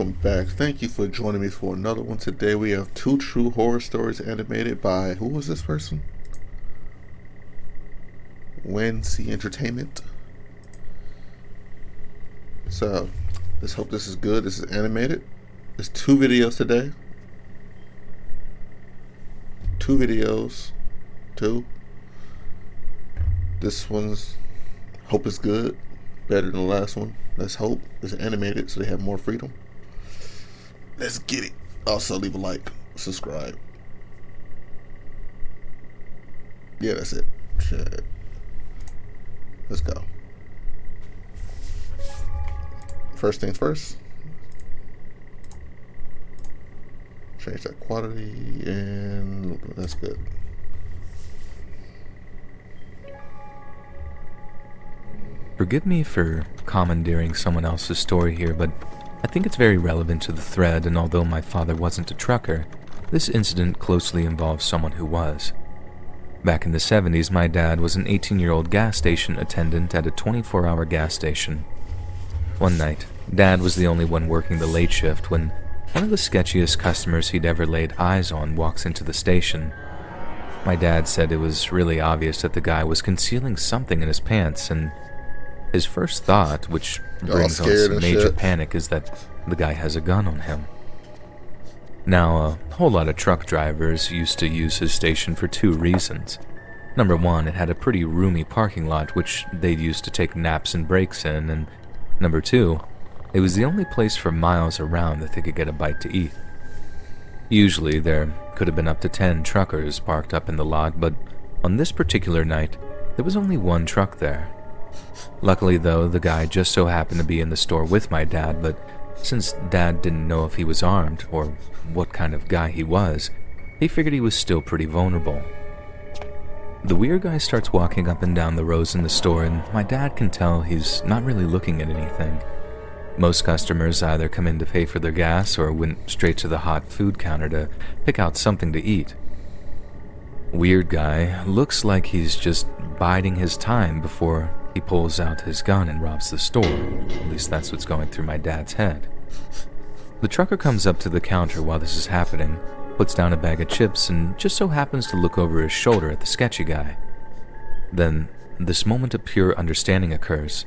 welcome back. Thank you for joining me for another one. Today we have Two True Horror Stories animated by, who was this person? WinC Entertainment. So, let's hope this is good. This is animated. There's 2 videos today. 2 videos. 2. This one's, hope it's good. Better than the last one. Let's hope it's animated so they have more freedom. Let's get it. Also, leave a like, subscribe. Yeah, that's it. Shit. Let's go. First things first. Change that quality, and that's good. Forgive me for commandeering someone else's story here, but I think it's very relevant to the thread, and although my father wasn't a trucker, this incident closely involves someone who was. Back in the 70s, my dad was an 18-year-old gas station attendant at a 24-hour gas station. One night, Dad was the only one working the late shift when one of the sketchiest customers he'd ever laid eyes on walks into the station. My dad said it was really obvious that the guy was concealing something in his pants, and his first thought, which brings on some major panic, is that the guy has a gun on him. Now, a whole lot of truck drivers used to use his station for 2 reasons. Number 1, it had a pretty roomy parking lot which they'd use to take naps and breaks in, and number 2, it was the only place for miles around that they could get a bite to eat. Usually, there could have been up to 10 truckers parked up in the lot, but on this particular night, there was only 1 truck there. Luckily though, the guy just so happened to be in the store with my dad, but since Dad didn't know if he was armed or what kind of guy he was, he figured he was still pretty vulnerable. The weird guy starts walking up and down the rows in the store, and my dad can tell he's not really looking at anything. Most customers either come in to pay for their gas or went straight to the hot food counter to pick out something to eat. Weird guy looks like he's just biding his time before he pulls out his gun and robs the store. At least that's what's going through my dad's head. The trucker comes up to the counter while this is happening, puts down a bag of chips, and just so happens to look over his shoulder at the sketchy guy. Then, this moment of pure understanding occurs.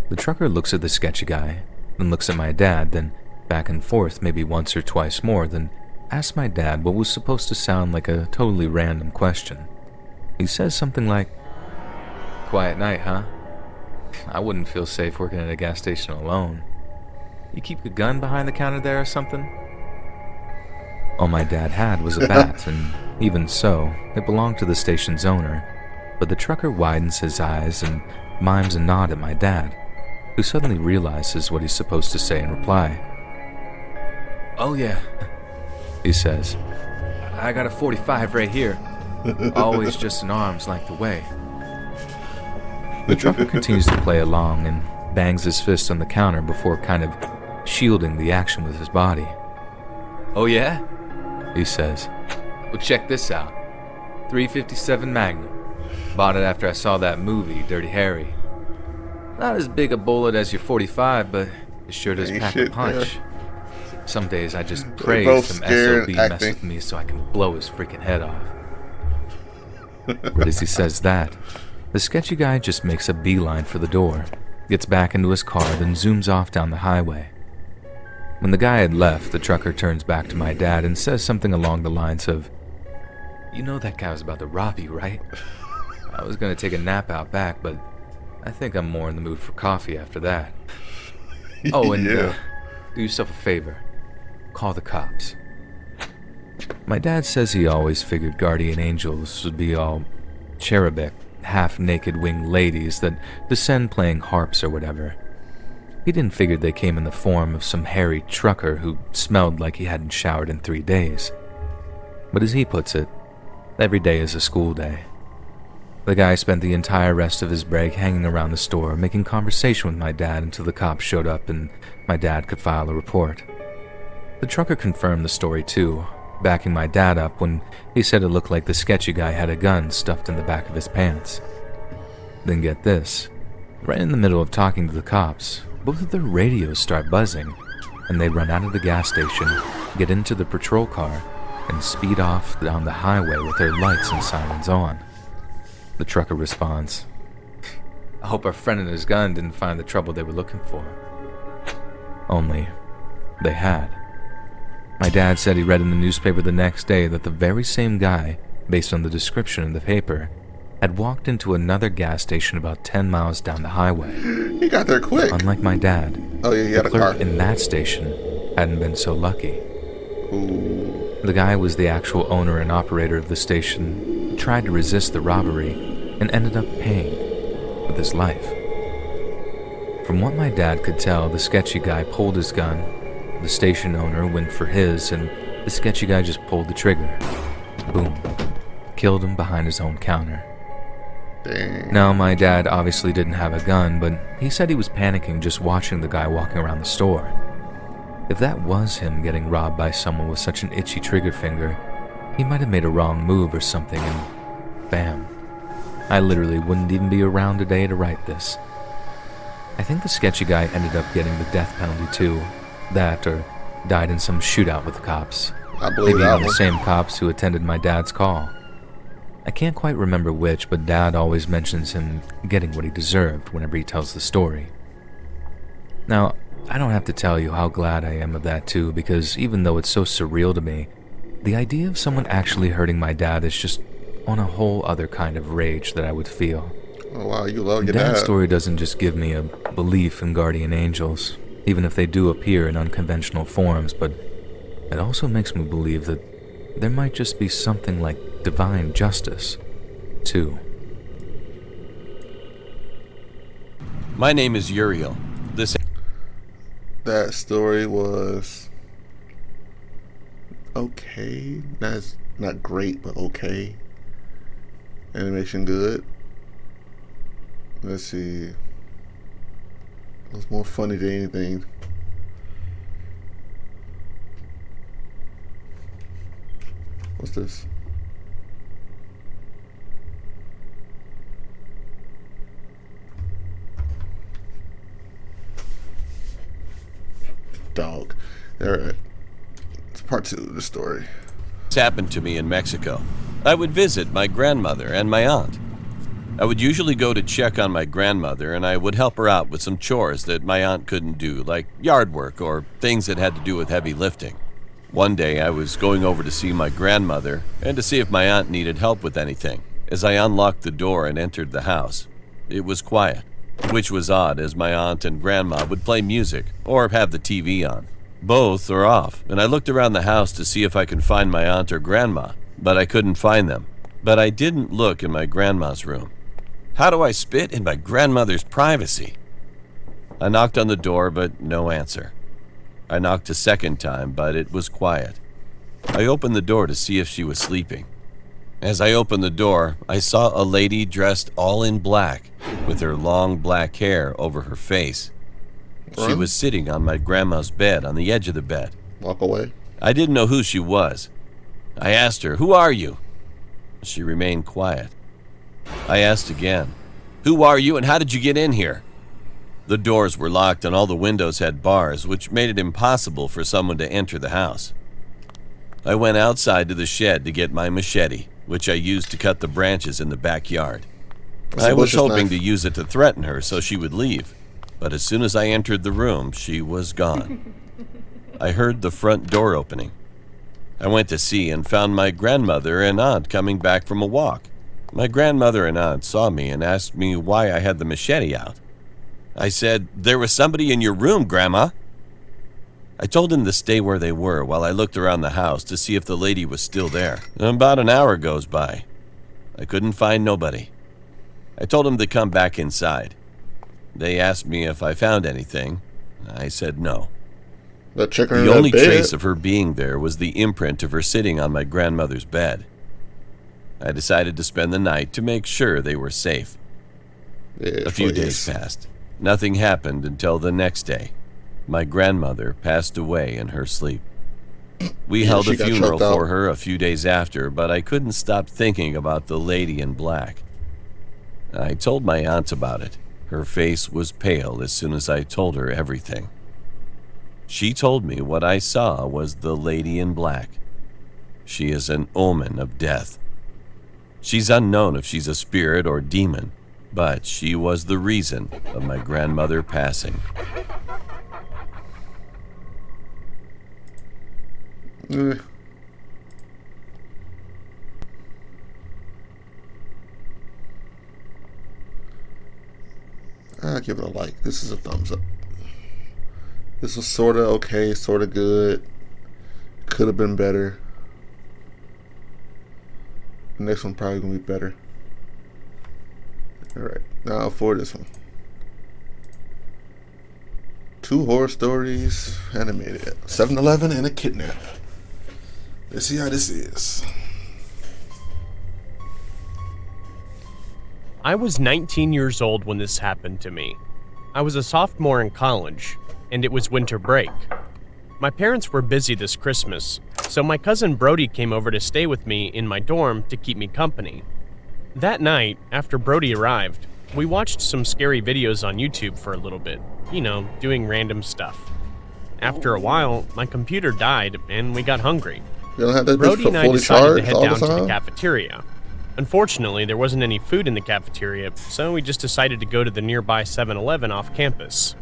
The trucker looks at the sketchy guy, then looks at my dad, then back and forth maybe once or twice more, then asks my dad what was supposed to sound like a totally random question. He says something like, "Quiet night, huh? I wouldn't feel safe working at a gas station alone. You keep a gun behind the counter there or something?" All my dad had was a bat, and even so, it belonged to the station's owner, but the trucker widens his eyes and mimes a nod at my dad, who suddenly realizes what he's supposed to say in reply. "Oh yeah," he says. "I got a 45 right here. Always just an arm's length away." The trucker continues to play along and bangs his fist on the counter before kind of shielding the action with his body. "Oh yeah?" he says. "Well, check this out. 357 Magnum. Bought it after I saw that movie, Dirty Harry. Not as big a bullet as your 45, but it sure does pack a punch. Some days I just pray some SOB mess with me so I can blow his freaking head off." But as he says that, the sketchy guy just makes a beeline for the door, gets back into his car, then zooms off down the highway. When the guy had left, the trucker turns back to my dad and says something along the lines of, "You know that guy was about to rob you, right? I was going to take a nap out back, but I think I'm more in the mood for coffee after that. Oh, and do yourself a favor. Call the cops." My dad says he always figured guardian angels would be all cherubic, half-naked winged ladies that descend playing harps or whatever. He didn't figure they came in the form of some hairy trucker who smelled like he hadn't showered in 3 days. But as he puts it, every day is a school day. The guy spent the entire rest of his break hanging around the store, making conversation with my dad until the cops showed up and my dad could file a report. The trucker confirmed the story too, backing my dad up when he said it looked like the sketchy guy had a gun stuffed in the back of his pants. Then get this, right in the middle of talking to the cops, both of their radios start buzzing, and they'd run out of the gas station, get into the patrol car, and speed off down the highway with their lights and sirens on. The trucker responds, "I hope our friend and his gun didn't find the trouble they were looking for." Only, they had. My dad said he read in the newspaper the next day that the very same guy, based on the description in the paper, had walked into another gas station about 10 miles down the highway. He got there quick. Unlike my dad, Oh yeah, he had the a car. clerk in that station hadn't been so lucky. Ooh. The guy was the actual owner and operator of the station, tried to resist the robbery, and ended up paying with his life. From what my dad could tell, the sketchy guy pulled his gun, the station owner went for his, and the sketchy guy just pulled the trigger. Boom. Killed him behind his own counter. Dang. Now, my dad obviously didn't have a gun, but he said he was panicking just watching the guy walking around the store. If that was him getting robbed by someone with such an itchy trigger finger, he might have made a wrong move or something, and bam. I literally wouldn't even be around today to write this. I think the sketchy guy ended up getting the death penalty too. That, or died in some shootout with the cops. I believe Maybe that even the one. same cops who attended my dad's call. I can't quite remember which, but Dad always mentions him getting what he deserved whenever he tells the story. Now, I don't have to tell you how glad I am of that too, because even though it's so surreal to me, the idea of someone actually hurting my dad is just on a whole other kind of rage that I would feel. Oh wow, you love your Dad's dad. story doesn't just give me a belief in guardian angels, even if they do appear in unconventional forms, but it also makes me believe that there might just be something like divine justice, too. My name is Uriel. This That story was okay. Not great, but okay. Animation good. Let's see. It was more funny than anything. What's this? Dog. Alright. It's part 2 of the story. happened to me in Mexico. I would visit my grandmother and my aunt. I would usually go to check on my grandmother, and I would help her out with some chores that my aunt couldn't do, like yard work or things that had to do with heavy lifting. One day I was going over to see my grandmother and to see if my aunt needed help with anything. As I unlocked the door and entered the house, it was quiet, which was odd as my aunt and grandma would play music or have the TV on. Both are off, and I looked around the house to see if I could find my aunt or grandma, but I couldn't find them. But I didn't look in my grandma's room. How do I spit in my grandmother's privacy? I knocked on the door, but no answer. I knocked a second time, but it was quiet. I opened the door to see if she was sleeping. As I opened the door, I saw a lady dressed all in black, with her long black hair over her face. She Run. was sitting on my grandma's bed on the edge of the bed. Walk away. I didn't know who she was. I asked her, "Who are you?" She remained quiet. I asked again, "Who are you and how did you get in here?" The doors were locked and all the windows had bars, which made it impossible for someone to enter the house. I went outside to the shed to get my machete, which I used to cut the branches in the backyard. That's a I was butcher's hoping knife. to use it to threaten her so she would leave, but as soon as I entered the room, she was gone. I heard the front door opening. I went to see and found my grandmother and aunt coming back from a walk. My grandmother and aunt saw me and asked me why I had the machete out. I said, "There was somebody in your room, Grandma." I told them to stay where they were while I looked around the house to see if the lady was still there. About an hour goes by. I couldn't find nobody. I told them to come back inside. They asked me if I found anything. I said no. That chicken in The that only bed. trace of her being there was the imprint of her sitting on my grandmother's bed. I decided to spend the night to make sure they were safe. Yeah, A few please. days passed. Nothing happened until the next day. My grandmother passed away in her sleep. We Yeah, held she a got funeral choked out. for her a few days after, but I couldn't stop thinking about the lady in black. I told my aunt about it. Her face was pale as soon as I told her everything. She told me what I saw was the lady in black. She is an omen of death. She's unknown if she's a spirit or demon, but she was the reason of my grandmother passing. I'll give it a like. This is a thumbs up. This was sort of okay, sort of good. Could have been better. The next one probably gonna be better. Alright, now for this one. 2 horror stories animated. 7-Eleven and a kidnap. Let's see how this is. I was 19 years old when this happened to me. I was a sophomore in college, and it was winter break. My parents were busy this Christmas, so my cousin Brody came over to stay with me in my dorm to keep me company. That night, after Brody arrived, we watched some scary videos on YouTube for a little bit, doing random stuff. After a while, my computer died and we got hungry. You don't have that Brody bitch and I fully decided to charged head all down the to the time? cafeteria. Unfortunately, there wasn't any food in the cafeteria, so we just decided to go to the nearby 7-Eleven off campus.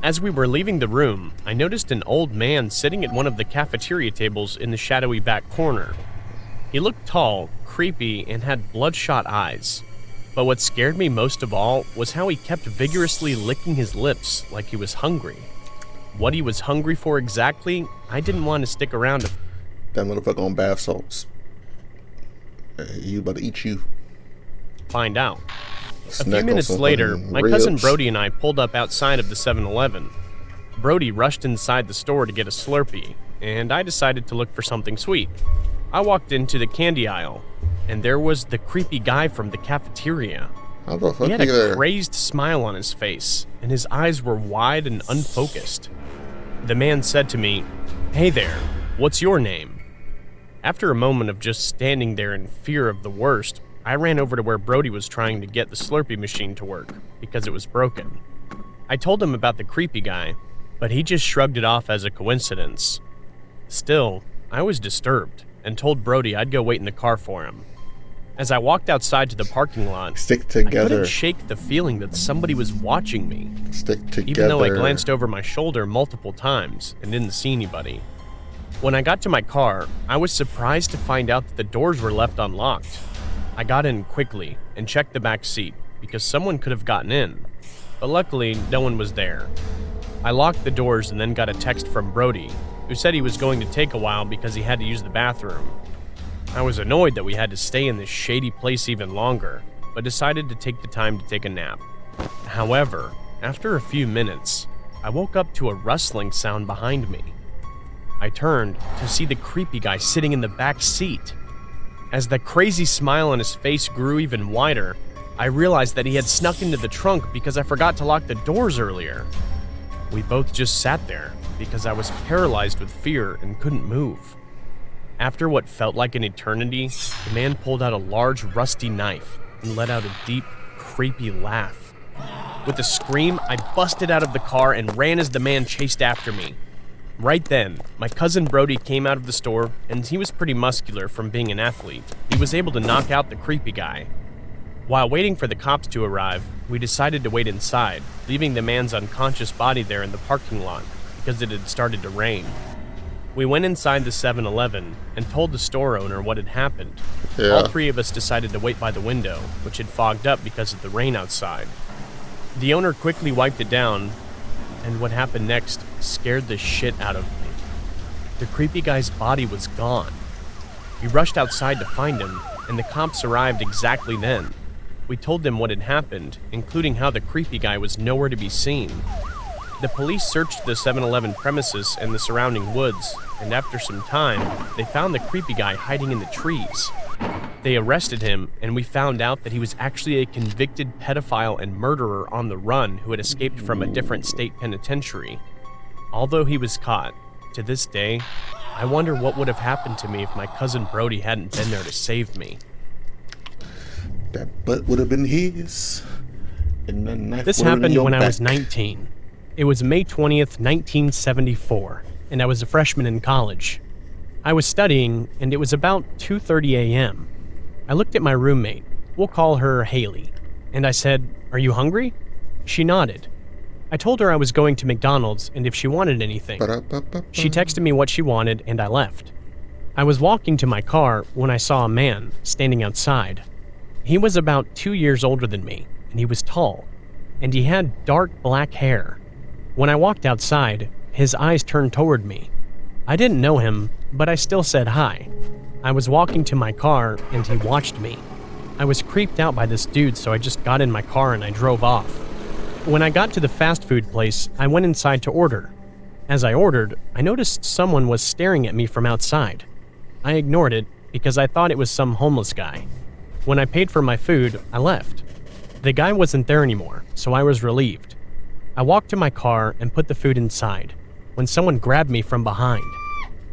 As we were leaving the room, I noticed an old man sitting at one of the cafeteria tables in the shadowy back corner. He looked tall, creepy, and had bloodshot eyes. But what scared me most of all was how he kept vigorously licking his lips like he was hungry. What he was hungry for exactly, I didn't want to stick around to That motherfucker on bath salts. Hey, you about to eat you. find out. A Snack few on minutes some later, fucking my cousin ribs. Brody and I pulled up outside of the 7-Eleven. Brody rushed inside the store to get a Slurpee, and I decided to look for something sweet. I walked into the candy aisle, and there was the creepy guy from the cafeteria. How the fuck He had you a there? crazed smile on his face, and his eyes were wide and unfocused. The man said to me, "Hey there, what's your name?" After a moment of just standing there in fear of the worst, I ran over to where Brody was trying to get the Slurpee machine to work, because it was broken. I told him about the creepy guy, but he just shrugged it off as a coincidence. Still, I was disturbed, and told Brody I'd go wait in the car for him. As I walked outside to the parking lot, Stick I together. couldn't shake the feeling that somebody was watching me, Stick together. even though I glanced over my shoulder multiple times and didn't see anybody. When I got to my car, I was surprised to find out that the doors were left unlocked. I got in quickly and checked the back seat because someone could have gotten in, but luckily no one was there. I locked the doors and then got a text from Brody, who said he was going to take a while because he had to use the bathroom. I was annoyed that we had to stay in this shady place even longer, but decided to take the time to take a nap. However, after a few minutes, I woke up to a rustling sound behind me. I turned to see the creepy guy sitting in the back seat. As the crazy smile on his face grew even wider, I realized that he had snuck into the trunk because I forgot to lock the doors earlier. We both just sat there because I was paralyzed with fear and couldn't move. After what felt like an eternity, the man pulled out a large rusty knife and let out a deep, creepy laugh. With a scream, I busted out of the car and ran as the man chased after me. Right then, my cousin Brody came out of the store, and he was pretty muscular from being an athlete. He was able to knock out the creepy guy. While waiting for the cops to arrive, we decided to wait inside, leaving the man's unconscious body there in the parking lot because it had started to rain. We went inside the 7-Eleven and told the store owner what had happened. Yeah. All three of us decided to wait by the window, which had fogged up because of the rain outside. The owner quickly wiped it down, and what happened next scared the shit out of me. The creepy guy's body was gone. We rushed outside to find him, and the cops arrived exactly then. We told them what had happened, including how the creepy guy was nowhere to be seen. The police searched the 7-Eleven premises and the surrounding woods, and after some time, they found the creepy guy hiding in the trees. They arrested him, and we found out that he was actually a convicted pedophile and murderer on the run who had escaped from a different state penitentiary. Although he was caught, to this day, I wonder what would have happened to me if my cousin Brody hadn't been there to save me. That butt would have been his. And the knife This would have been happened your when I back. was 19. It was May 20th, 1974, and I was a freshman in college. I was studying, and it was about 2:30 a.m. I looked at my roommate, we'll call her Haley, and I said, "Are you hungry?" She nodded. I told her I was going to McDonald's and if she wanted anything. She texted me what she wanted, and I left. I was walking to my car when I saw a man standing outside. He was about 2 years older than me, and he was tall, and he had dark black hair. When I walked outside, his eyes turned toward me. I didn't know him, but I still said hi. I was walking to my car, and he watched me. I was creeped out by this dude, so I just got in my car and I drove off. When I got to the fast food place, I went inside to order. As I ordered, I noticed someone was staring at me from outside. I ignored it because I thought it was some homeless guy. When I paid for my food, I left. The guy wasn't there anymore, so I was relieved. I walked to my car and put the food inside, when someone grabbed me from behind.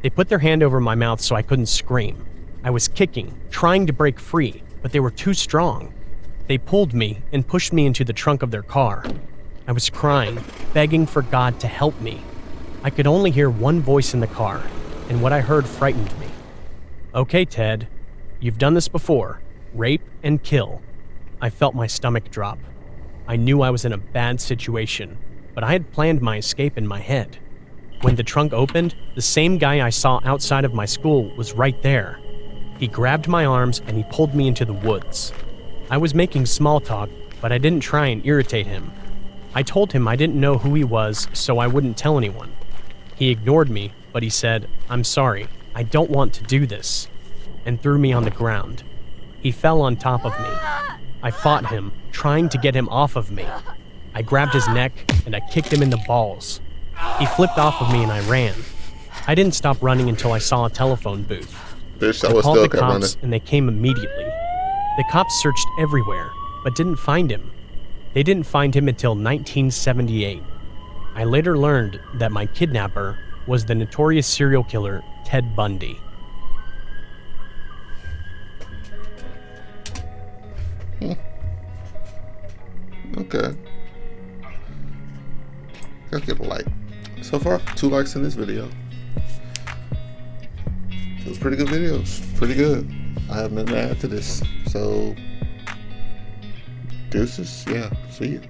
They put their hand over my mouth so I couldn't scream. I was kicking, trying to break free, but they were too strong. They pulled me and pushed me into the trunk of their car. I was crying, begging for God to help me. I could only hear one voice in the car, and what I heard frightened me. "Okay, Ted, you've done this before. Rape and kill." I felt my stomach drop. I knew I was in a bad situation, but I had planned my escape in my head. When the trunk opened, the same guy I saw outside of my school was right there. He grabbed my arms and he pulled me into the woods. I was making small talk, but I didn't try and irritate him. I told him I didn't know who he was, so I wouldn't tell anyone. He ignored me, but he said, "I'm sorry, I don't want to do this," and threw me on the ground. He fell on top of me. I fought him, trying to get him off of me. I grabbed his neck and I kicked him in the balls. He flipped off of me and I ran. I didn't stop running until I saw a telephone booth. Bitch, I I was called still the kept running. cops and they came immediately. The cops searched everywhere, but didn't find him. They didn't find him until 1978. I later learned that my kidnapper was the notorious serial killer Ted Bundy. Okay. Gotta get a like. So far, 2 likes in this video. It was pretty good videos. Pretty good. I have nothing to add to this. So, deuces. Yeah, see you.